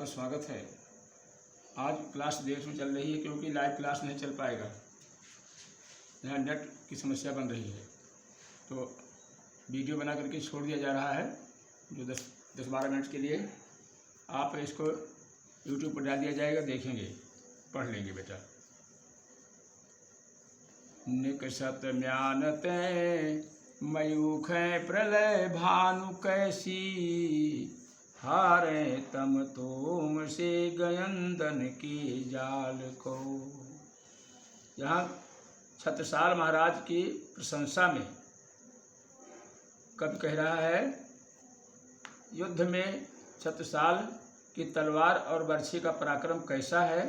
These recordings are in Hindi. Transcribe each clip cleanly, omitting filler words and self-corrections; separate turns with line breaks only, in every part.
आपका स्वागत है। आज क्लास देर में चल रही है क्योंकि लाइव क्लास नहीं चल पाएगा, यहाँ नेट की समस्या बन रही है। तो वीडियो बना करके छोड़ दिया जा रहा है जो 10-12 मिनट के लिए। आप इसको यूट्यूब पर डाल दिया जाएगा, देखेंगे, पढ़ लेंगे बेटा। निकषत म्यानते मयूख प्रलय भानु कैसी, हारे तम तोम से गयंदन के जाल को। यहाँ छत्रसाल महाराज की प्रशंसा में कवि कह रहा है, युद्ध में छत्रसाल की तलवार और बर्छी का पराक्रम कैसा है।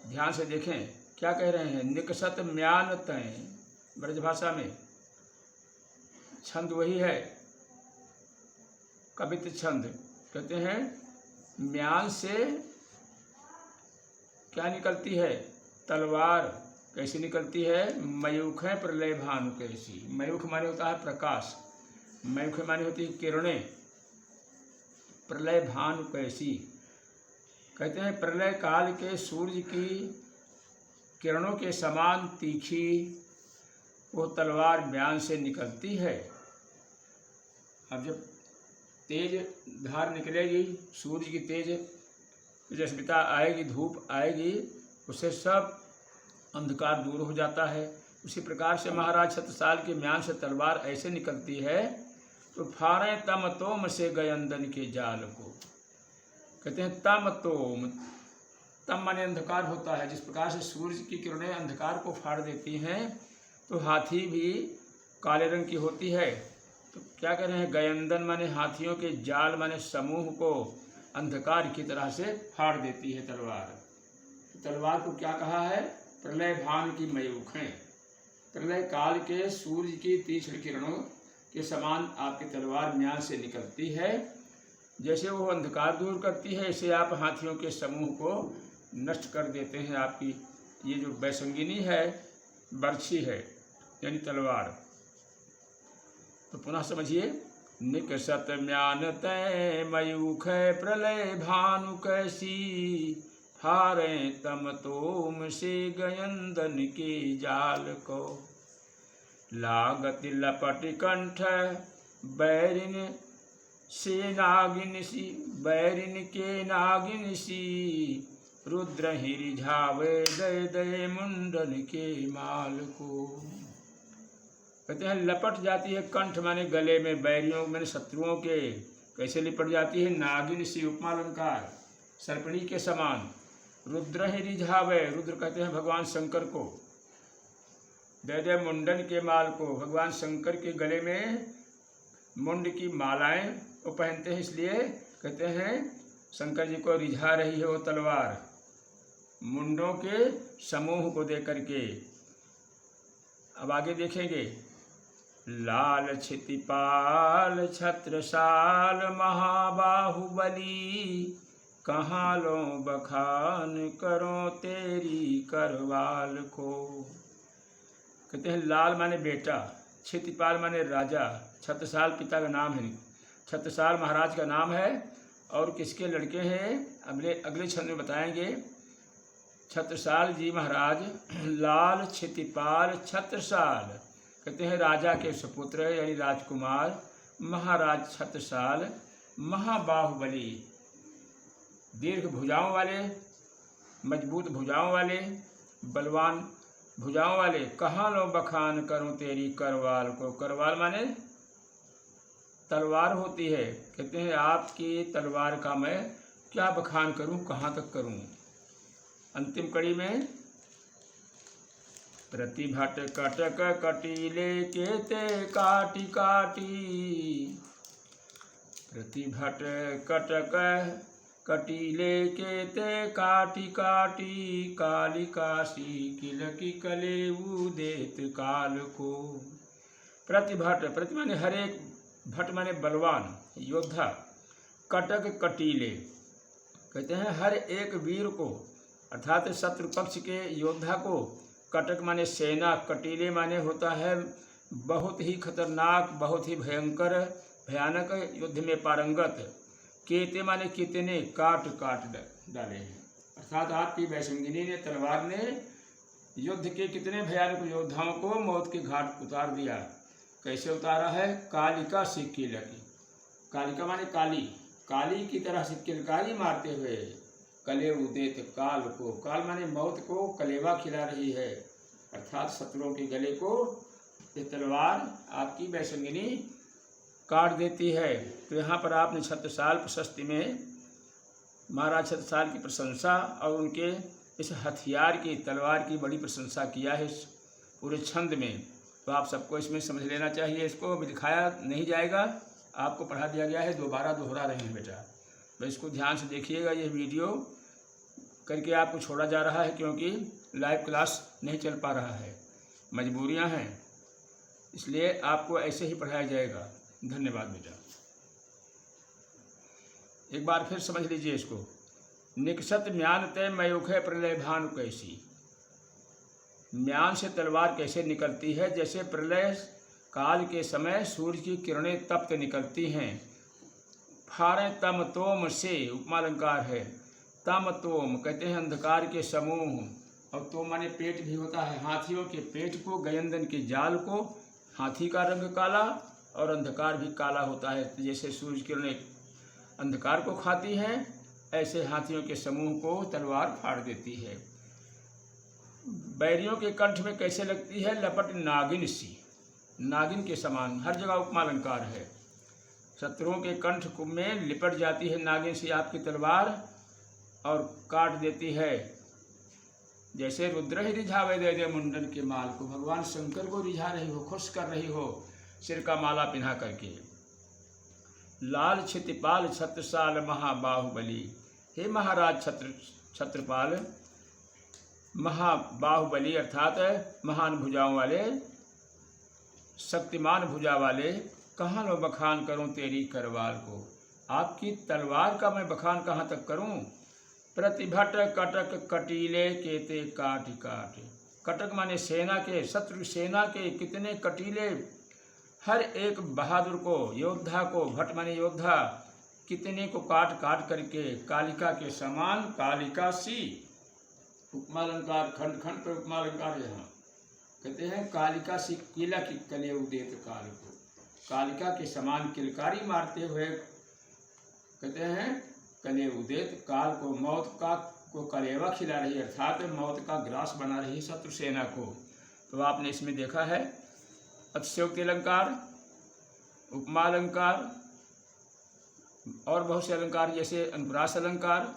ध्यान से देखें क्या कह रहे हैं। निकषत म्यान तय, ब्रजभाषा में छंद वही है, कवित्व छंद। कहते हैं म्यान से क्या निकलती है, तलवार कैसी निकलती है। मयूख प्रलय भानु कैसी। मयूख माने होता है प्रकाश, मयूख माने होती है किरणें। प्रलय भानु कैसी, कहते हैं प्रलय काल के सूर्य की किरणों के समान तीखी वो तलवार म्यान से निकलती है। अब जब तेज धार निकलेगी, सूर्य की तेज तेजस्विता आएगी, धूप आएगी, उससे सब अंधकार दूर हो जाता है। उसी प्रकार से महाराज छत्रसाल के म्यान से तलवार ऐसे निकलती है तो फाड़े तम तोम से गयंदन के जाल को। कहते हैं तम तोम, तम माने अंधकार होता है। जिस प्रकार से सूर्य की किरणें अंधकार को फाड़ देती हैं तो हाथी भी काले रंग की होती है। तो क्या कह रहे हैं, गयंदन माने हाथियों के जाल माने समूह को अंधकार की तरह से फाड़ देती है तलवार। तलवार को क्या कहा है, प्रलय भान की मयूखें। प्रलय काल के सूर्य की तीक्ष्ण किरणों के समान आपकी तलवार म्यान से निकलती है। जैसे वो अंधकार दूर करती है, ऐसे आप हाथियों के समूह को नष्ट कर देते हैं। आपकी ये जो बैसंगिनी है, बर्छी है यानी तलवार। तो पुनः समझिए। निकषत म्यान तय मयूख प्रलय भानु कैसी, हारे तम तोम से गयंदन के जाल को। लागत लपट कंठ बैरिन से नागिन सी, बैरिन के नागिन सी, रुद्र ही रिझावे दय दय मुंडन के माल को। कहते हैं लपट जाती है कंठ माने गले में, बैरियों माने शत्रुओं के। कैसे लिपट जाती है, नागिन सी, उपमा अलंकार, सर्पणी के समान। रुद्र ही रिझावे, रुद्र कहते हैं भगवान शंकर को। दे दे मुंडन के माल को, भगवान शंकर के गले में मुंड की मालाएं वो पहनते हैं, इसलिए कहते हैं शंकर जी को रिझा रही है वो तलवार मुंडों के समूह को दे करके। अब आगे देखेंगे। लाल क्षितिपाल छत्रसाल महाबाहुबली, कहाँ लो बखान करो तेरी करवाल को। कहते हैं लाल माने बेटा, क्षितिपाल माने राजा। छत्रसाल पिता का नाम है, छत्रसाल महाराज का नाम है। और किसके लड़के हैं अगले छंद में बताएंगे। छत्रसाल जी महाराज लाल क्षितिपाल छत्रसाल, कहते हैं राजा के सुपुत्र यानी राजकुमार महाराज छत्रसाल महाबाहुबली, दीर्घ भुजाओं वाले, मजबूत भुजाओं वाले, बलवान भुजाओं वाले। कहाँ लो बखान करूं तेरी करवाल को। करवाल माने तलवार होती है। कहते हैं आपकी तलवार का मैं क्या बखान करूं, कहाँ तक करूं। अंतिम कड़ी में प्रतिभट कटक कटीले केते काटी काटी, प्रतिभट कटक कटीले केते काटी काटी, काली काशी किलकी कलेऊ देत काल को। प्रतिभट, प्रति माने हर एक, भट माने बलवान योद्धा, कटक कटीले कहते हैं हर एक वीर को अर्थात शत्रु पक्ष के योद्धा को। कटक माने सेना, कटीले माने होता है बहुत ही खतरनाक, बहुत ही भयंकर भयानक युद्ध में पारंगत। केते माने कितने काट काट डाले हैं, अर्थात आपकी वैशंगिनी ने तलवार ने युद्ध के कितने भयानक योद्धाओं को मौत के घाट उतार दिया। कैसे उतारा है? कालिका से कीलकी, कालिका माने काली, काली की तरह से किलकारी मारते हुए कले उदेत काल को, काल माने मौत को कलेवा खिला रही है, अर्थात शत्रुओं के गले को ये तलवार आपकी वैशंगिनी काट देती है। तो यहाँ पर आपने छत्रसाल प्रशस्ति में महाराज छत्रसाल की प्रशंसा और उनके इस हथियार की तलवार की बड़ी प्रशंसा किया है इस पूरे छंद में। तो आप सबको इसमें समझ लेना चाहिए, इसको भी दिखाया नहीं जाएगा, आपको पढ़ा दिया गया है, दोबारा दोहरा रहे हैं बेटा। तो इसको ध्यान से देखिएगा, ये वीडियो करके आपको छोड़ा जा रहा है क्योंकि लाइव क्लास नहीं चल पा रहा है, मजबूरियां हैं, इसलिए आपको ऐसे ही पढ़ाया जाएगा। धन्यवाद बेटा। एक बार फिर समझ लीजिए इसको। निकसत म्यान तय मयूखे प्रलय भानु कैसी, म्यान से तलवार कैसे निकलती है? जैसे प्रलय काल के समय सूर्य की किरणें तप्त निकलती हैं। फारे तम तोम से उपमालंकार है, तम तोम कहते हैं अंधकार के समूह, और तोम माने पेट भी होता है, हाथियों के पेट को, गयंदन के जाल को, हाथी का रंग काला और अंधकार भी काला होता है। जैसे सूर्य किरणें अंधकार को खाती हैं, ऐसे हाथियों के समूह को तलवार फाड़ देती है। बैरियों के कंठ में कैसे लगती है? लपट नागिन सी, नागिन के समान, हर जगह उपमालंकार है। शत्रुओं के कंठ में लिपट जाती है नागिन सी आपकी तलवार और काट देती है। जैसे रुद्र ही रिझावे दे दे मुंडन के माल को, भगवान शंकर को रिझा रही हो, खुश कर रही हो सिर का माला पिन्हा करके। लाल क्षितिपाल छत्रसाल महाबाहुबली, हे महाराज छत्रपाल महाबाहुबली अर्थात महान भुजाओं वाले, शक्तिमान भुजा वाले, कहाँ लो बखान करूं तेरी करवार को, आपकी तलवार का मैं बखान कहाँ तक करूं। प्रतिभट कटक कटीले केते काट काट, कटक माने सेना के, शत्रु सेना के कितने कटीले, हर एक बहादुर को, योद्धा को, भट माने योद्धा, कितने को काट काट करके कालिका के समान, कालिका सी, उपमालंकार, खंड खंड पर उपमालंकार। यहाँ कहते हैं कालिका सी किला की कले उदेत काल को, कालिका के समान किलकारी मारते हुए कहते हैं कले उदेत काल को, मौत का को कलेवा खिला रही, अर्थात मौत का ग्रास बना रही शत्रु सेना को। तो आपने इसमें देखा है अतिशयोक्ति अलंकार, उपमालंकार और बहुत से अलंकार जैसे अनुप्रास अलंकार,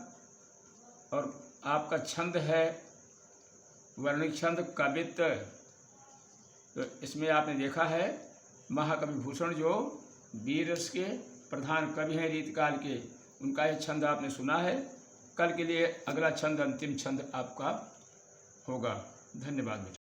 और आपका छंद है वर्णिक छंद कवित्व। तो इसमें आपने देखा है महाकवि भूषण जो वीर रस के प्रधान कवि हैं रीतकाल के, उनका ये छंद आपने सुना है। कल के लिए अगला छंद अंतिम छंद आपका होगा। धन्यवाद।